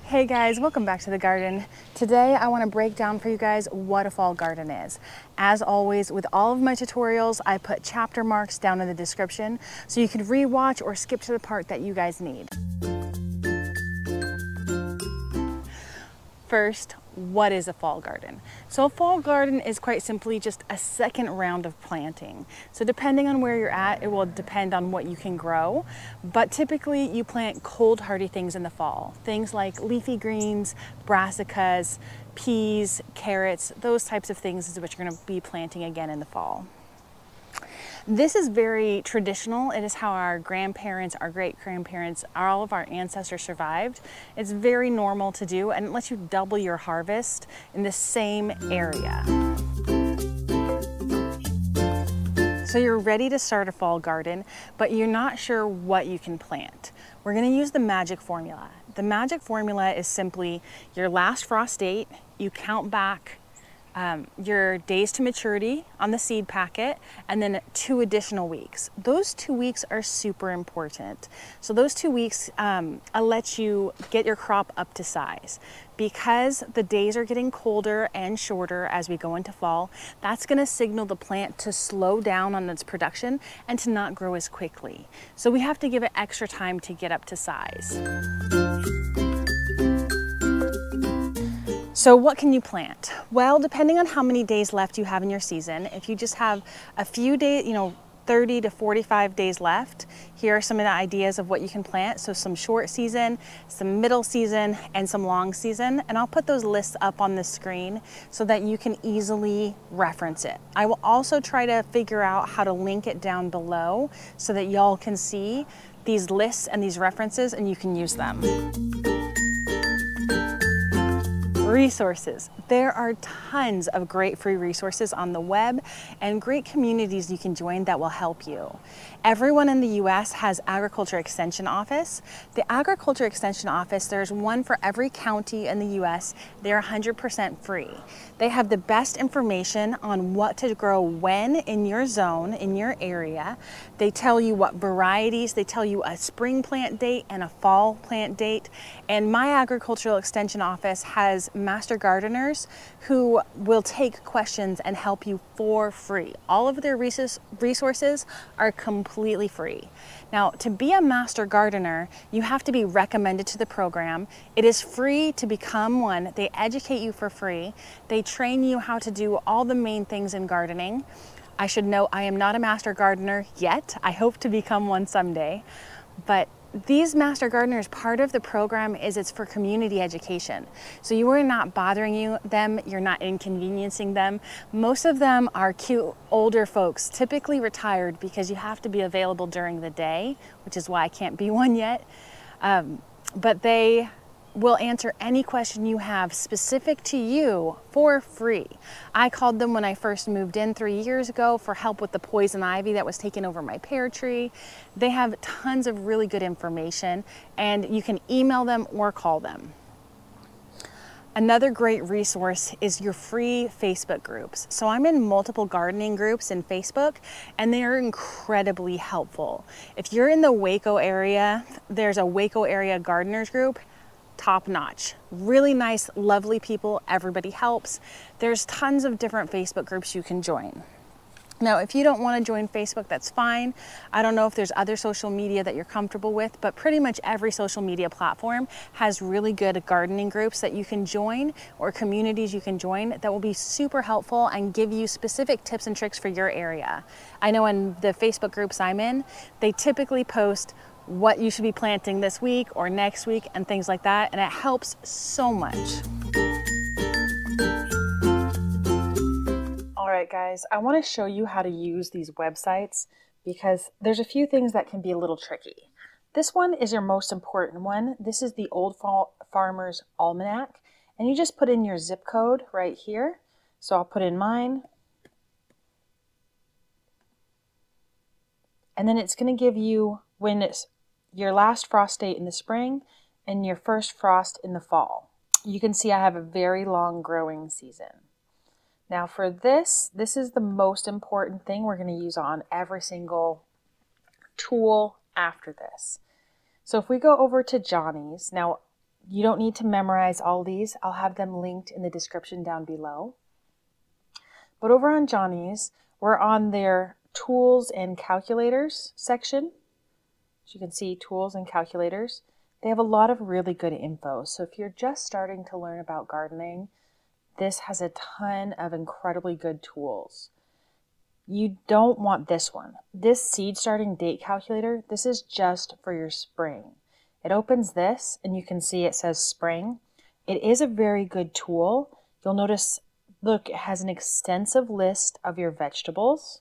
Hey guys, welcome back to the garden. Today I want to break down for you guys what a fall garden is. As always, with all of my tutorials, I put chapter marks down in the description so you can rewatch or skip to the part that you guys need. First, what is a fall garden? So a fall garden is quite simply just a second round of planting. So depending on where you're at, it will depend on what you can grow. But typically you plant cold hardy things in the fall. Things like leafy greens, brassicas, peas, carrots, those types of things is what you're gonna be planting again in the fall. This is very traditional. It is how our grandparents, our great-grandparents, all of our ancestors survived. It's very normal to do, and it lets you double your harvest in the same area. So you're ready to start a fall garden, but you're not sure what you can plant. We're gonna use the magic formula. The magic formula is simply your last frost date, you count back your days to maturity on the seed packet, and then 2 additional weeks. Those 2 weeks are super important. So those 2 weeks let you get your crop up to size. Because the days are getting colder and shorter as we go into fall, that's gonna signal the plant to slow down on its production and to not grow as quickly. So we have to give it extra time to get up to size. So what can you plant? Well, depending on how many days left you have in your season, if you just have a few days, 30 to 45 days left, here are some of the ideas of what you can plant. So some short season, some middle season, and some long season. And I'll put those lists up on the screen so that you can easily reference it. I will also try to figure out how to link it down below so that y'all can see these lists and these references and you can use them. Resources. There are tons of great free resources on the web and great communities you can join that will help you. Everyone in the US has Agriculture Extension Office. The Agriculture Extension Office, there's one for every county in the US. They're 100% free. They have the best information on what to grow when in your zone, in your area. They tell you what varieties, they tell you a spring plant date and a fall plant date. And my Agricultural Extension Office has master gardeners who will take questions and help you for free. All of their resources are completely free. Now, to be a master gardener, you have to be recommended to the program. It is free to become one. They educate you for free. They train you how to do all the main things in gardening. I should note I am not a master gardener yet. I hope to become one someday. But these master gardeners, part of the program is it's for community education. So you are not bothering them, you're not inconveniencing them. Most of them are cute older folks, typically retired, because you have to be available during the day, which is why I can't be one yet. But they will answer any question you have specific to you for free. I called them when I first moved in 3 years ago for help with the poison ivy that was taking over my pear tree. They have tons of really good information, and you can email them or call them. Another great resource is your free Facebook groups. So I'm in multiple gardening groups in Facebook, and they are incredibly helpful. If you're in the Waco area, there's a Waco area gardeners group. Top notch, really nice, lovely people, everybody helps. There's tons of different Facebook groups you can join. Now, if you don't want to join Facebook, that's fine. I don't know if there's other social media that you're comfortable with, but pretty much every social media platform has really good gardening groups that you can join or communities you can join that will be super helpful and give you specific tips and tricks for your area. I know in the Facebook groups I'm in, they typically post what you should be planting this week or next week and things like that, and it helps so much. All right, guys, I want to show you how to use these websites because there's a few things that can be a little tricky. This one is your most important one. This is the Old Farmer's Almanac, and you just put in your zip code right here. So I'll put in mine, and then it's going to give you when it's your last frost date in the spring and your first frost in the fall. You can see I have a very long growing season. Now for this is the most important thing we're going to use on every single tool after this. So if we go over to Johnny's, now You don't need to memorize all these. I'll have them linked in the description down below. But over on Johnny's, we're on their tools and calculators section. As you can see, tools and calculators. They have a lot of really good info. So if you're just starting to learn about gardening, this has a ton of incredibly good tools. You don't want this one. This seed starting date calculator, this is just for your spring. It opens this and you can see it says spring. It is a very good tool. You'll notice, look, it has an extensive list of your vegetables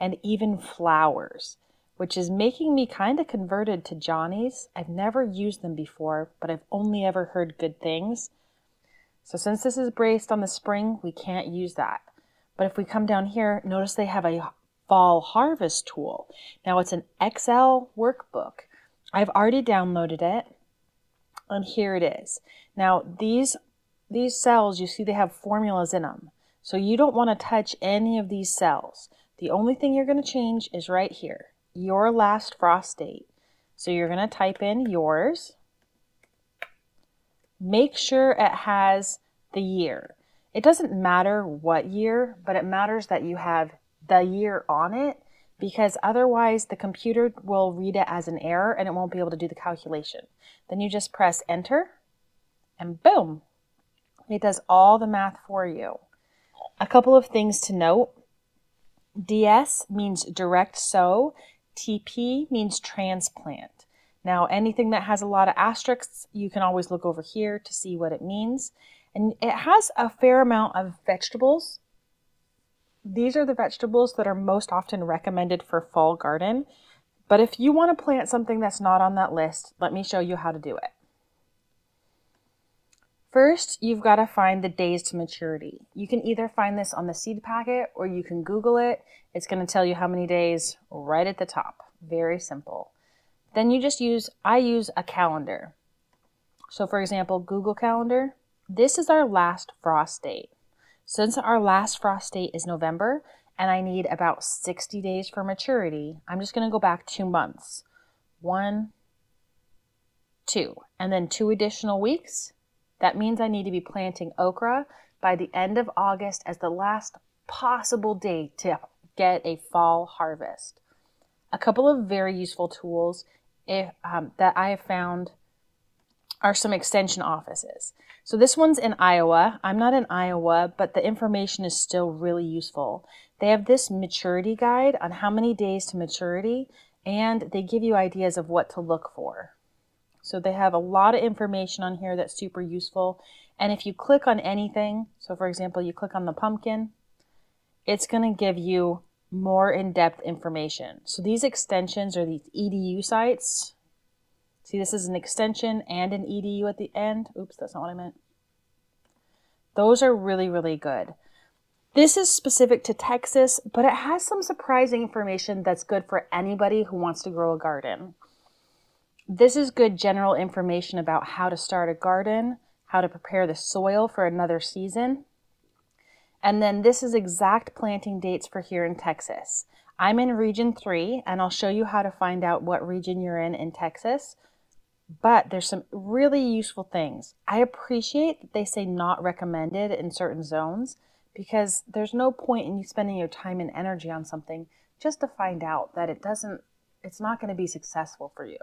and even flowers, which is making me kind of converted to Johnny's. I've never used them before, but I've only ever heard good things. So since this is based on the spring, we can't use that. But if we come down here, notice they have a fall harvest tool. Now it's an Excel workbook. I've already downloaded it, and here it is. Now these cells, you see they have formulas in them. So you don't want to touch any of these cells. The only thing you're going to change is right here, your last frost date. So you're going to type in yours. Make sure it has the year. It doesn't matter what year, but it matters that you have the year on it, because otherwise the computer will read it as an error and it won't be able to do the calculation. Then you just press enter and boom, it does all the math for you. A couple of things to note. DS means direct sow, TP means transplant. Now anything that has a lot of asterisks, you can always look over here to see what it means. And it has a fair amount of vegetables. These are the vegetables that are most often recommended for fall garden. But if you want to plant something that's not on that list, let me show you how to do it. First, you've got to find the days to maturity. You can either find this on the seed packet or you can Google it. It's going to tell you how many days right at the top. Very simple. Then you just I use a calendar. So for example, Google Calendar. This is our last frost date. Since our last frost date is November and I need about 60 days for maturity, I'm just going to go back 2 months. 1, 2, and then 2 additional weeks. That means I need to be planting okra by the end of August as the last possible day to get a fall harvest. A couple of very useful tools that I have found are some extension offices. So this one's in Iowa. I'm not in Iowa, but the information is still really useful. They have this maturity guide on how many days to maturity, and they give you ideas of what to look for. So they have a lot of information on here that's super useful. And if you click on anything, so for example, you click on the pumpkin, it's going to give you more in-depth information. So these extensions are these EDU sites. See, this is an extension and an EDU at the end. Oops, that's not what I meant. Those are really, really good. This is specific to Texas, but it has some surprising information that's good for anybody who wants to grow a garden. This is good general information about how to start a garden, how to prepare the soil for another season. And then this is exact planting dates for here in Texas. I'm in region 3, and I'll show you how to find out what region you're in Texas. But there's some really useful things. I appreciate that they say not recommended in certain zones, because there's no point in you spending your time and energy on something just to find out that it's not going to be successful for you.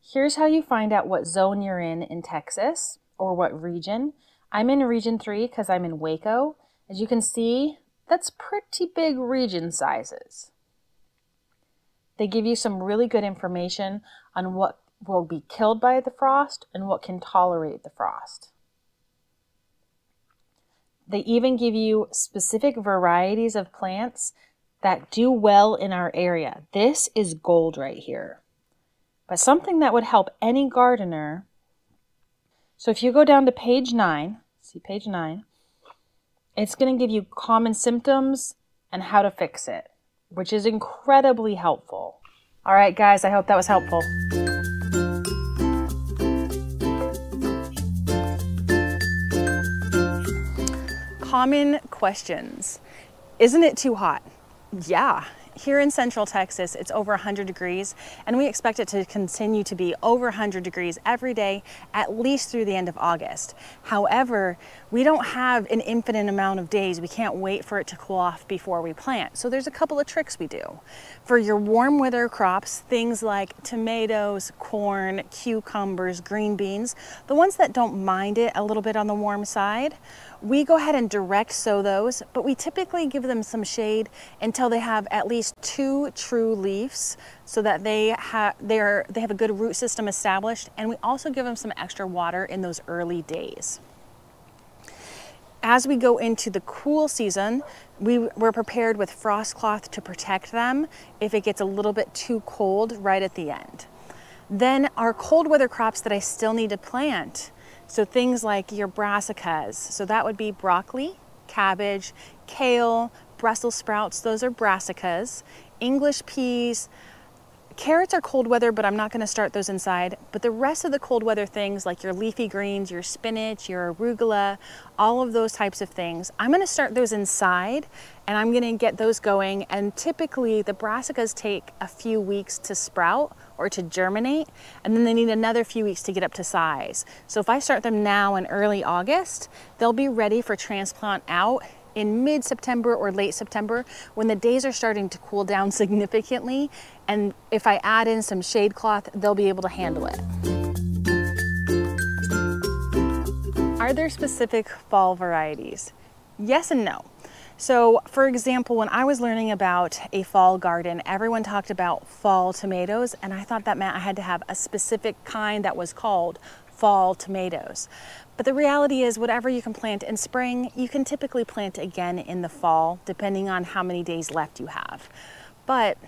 Here's how you find out what zone you're in Texas, or what region. I'm in region 3 because I'm in Waco. As you can see, that's pretty big region sizes. They give you some really good information on what will be killed by the frost and what can tolerate the frost. They even give you specific varieties of plants that do well in our area. This is gold right here. But something that would help any gardener. So if you go down to page 9, see page 9, it's going to give you common symptoms and how to fix it, which is incredibly helpful. All right, guys, I hope that was helpful. Common questions. Isn't it too hot? Yeah. here in Central Texas, it's over 100 degrees, and we expect it to continue to be over 100 degrees every day, at least through the end of August. However, we don't have an infinite amount of days. We can't wait for it to cool off before we plant. So there's a couple of tricks we do. For your warm weather crops, things like tomatoes, corn, cucumbers, green beans, the ones that don't mind it a little bit on the warm side, we go ahead and direct sow those, but we typically give them some shade until they have at least 2 true leaves so that they have a good root system established, and we also give them some extra water in those early days. As we go into the cool season, we're prepared with frost cloth to protect them if it gets a little bit too cold right at the end. Then our cold weather crops that I still need to plant, so things like your brassicas, so that would be broccoli, cabbage, kale, Brussels sprouts, those are brassicas, English peas. Carrots are cold weather, but I'm not going to start those inside. But the rest of the cold weather things like your leafy greens, your spinach, your arugula, all of those types of things, I'm going to start those inside and I'm going to get those going. And typically the brassicas take a few weeks to sprout or to germinate, and then they need another few weeks to get up to size. So if I start them now in early August, they'll be ready for transplant out in mid-September or late September when the days are starting to cool down significantly, and if I add in some shade cloth, they'll be able to handle it. Are there specific fall varieties? Yes and no. So for example, when I was learning about a fall garden, everyone talked about fall tomatoes, and I thought that meant I had to have a specific kind that was called fall tomatoes. But the reality is whatever you can plant in spring, you can typically plant again in the fall, depending on how many days left you have. But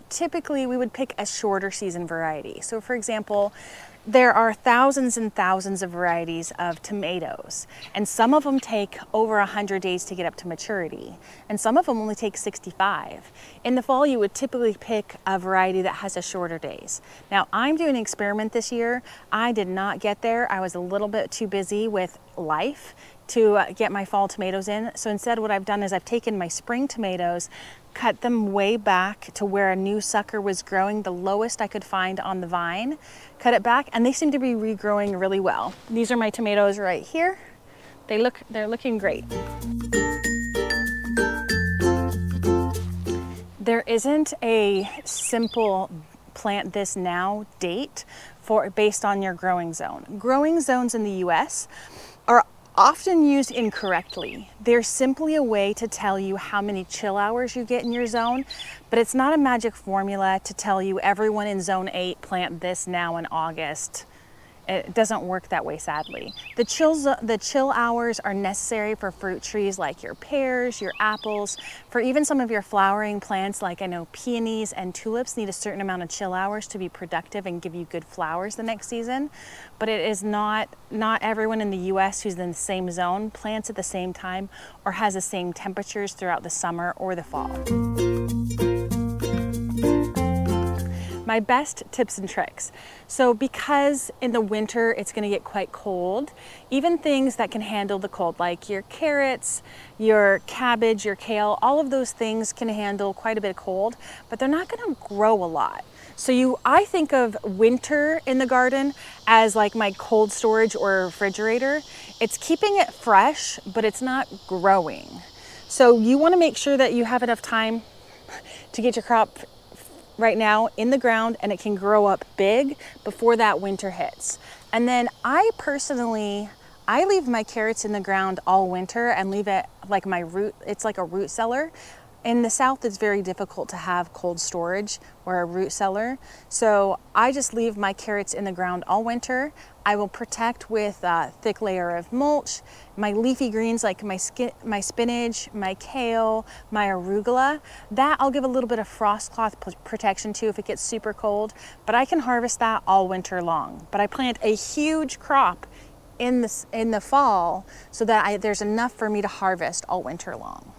typically we would pick a shorter season variety. So for example, there are thousands and thousands of varieties of tomatoes, and some of them take over 100 days to get up to maturity, and some of them only take 65. In the fall, you would typically pick a variety that has a shorter days. Now, I'm doing an experiment this year. I did not get there. I was a little bit too busy with life to get my fall tomatoes in. So instead, what I've done is I've taken my spring tomatoes, cut them way back to where a new sucker was growing, the lowest I could find on the vine, cut it back, and they seem to be regrowing really well. These are my tomatoes right here. They're looking great. There isn't a simple plant this now date based on your growing zone. Growing zones in the US are often used incorrectly. They're simply a way to tell you how many chill hours you get in your zone, but it's not a magic formula to tell you everyone in zone 8 plant this now in August. It doesn't work that way, sadly. The chill hours are necessary for fruit trees like your pears, your apples, for even some of your flowering plants like I know peonies and tulips need a certain amount of chill hours to be productive and give you good flowers the next season. But it is not everyone in the US who's in the same zone plants at the same time or has the same temperatures throughout the summer or the fall. My best tips and tricks. So because in the winter it's going to get quite cold, even things that can handle the cold like your carrots, your cabbage, your kale, all of those things can handle quite a bit of cold, but they're not going to grow a lot. So I think of winter in the garden as like my cold storage or refrigerator. It's keeping it fresh, but it's not growing. So you want to make sure that you have enough time to get your crop right now in the ground and it can grow up big before that winter hits. And then I leave my carrots in the ground all winter and leave it like my root, it's like a root cellar. In the South, it's very difficult to have cold storage or a root cellar. So I just leave my carrots in the ground all winter. I will protect with a thick layer of mulch. My leafy greens like my spinach, my kale, my arugula, that I'll give a little bit of frost cloth protection to if it gets super cold, but I can harvest that all winter long. But I plant a huge crop in the fall so that there's enough for me to harvest all winter long.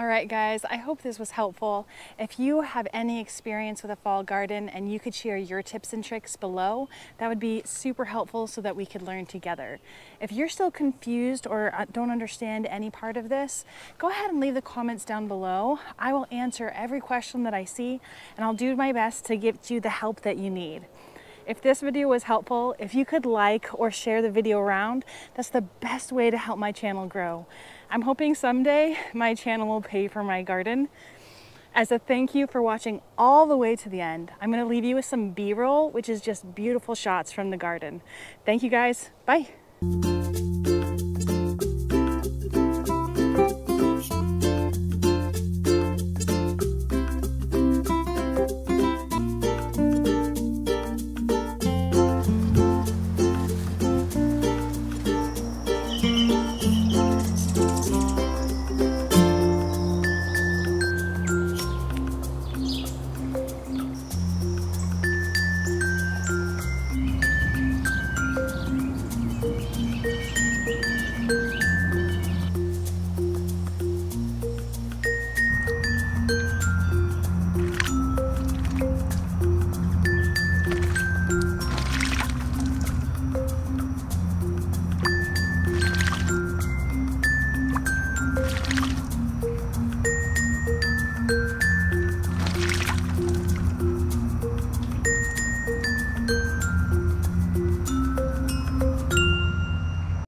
All right, guys, I hope this was helpful. If you have any experience with a fall garden and you could share your tips and tricks below, that would be super helpful so that we could learn together. If you're still confused or don't understand any part of this, go ahead and leave the comments down below. I will answer every question that I see, and I'll do my best to give you the help that you need. If this video was helpful, if you could like or share the video around, that's the best way to help my channel grow. I'm hoping someday my channel will pay for my garden. As a thank you for watching all the way to the end, I'm going to leave you with some B-roll, which is just beautiful shots from the garden. Thank you guys. Bye.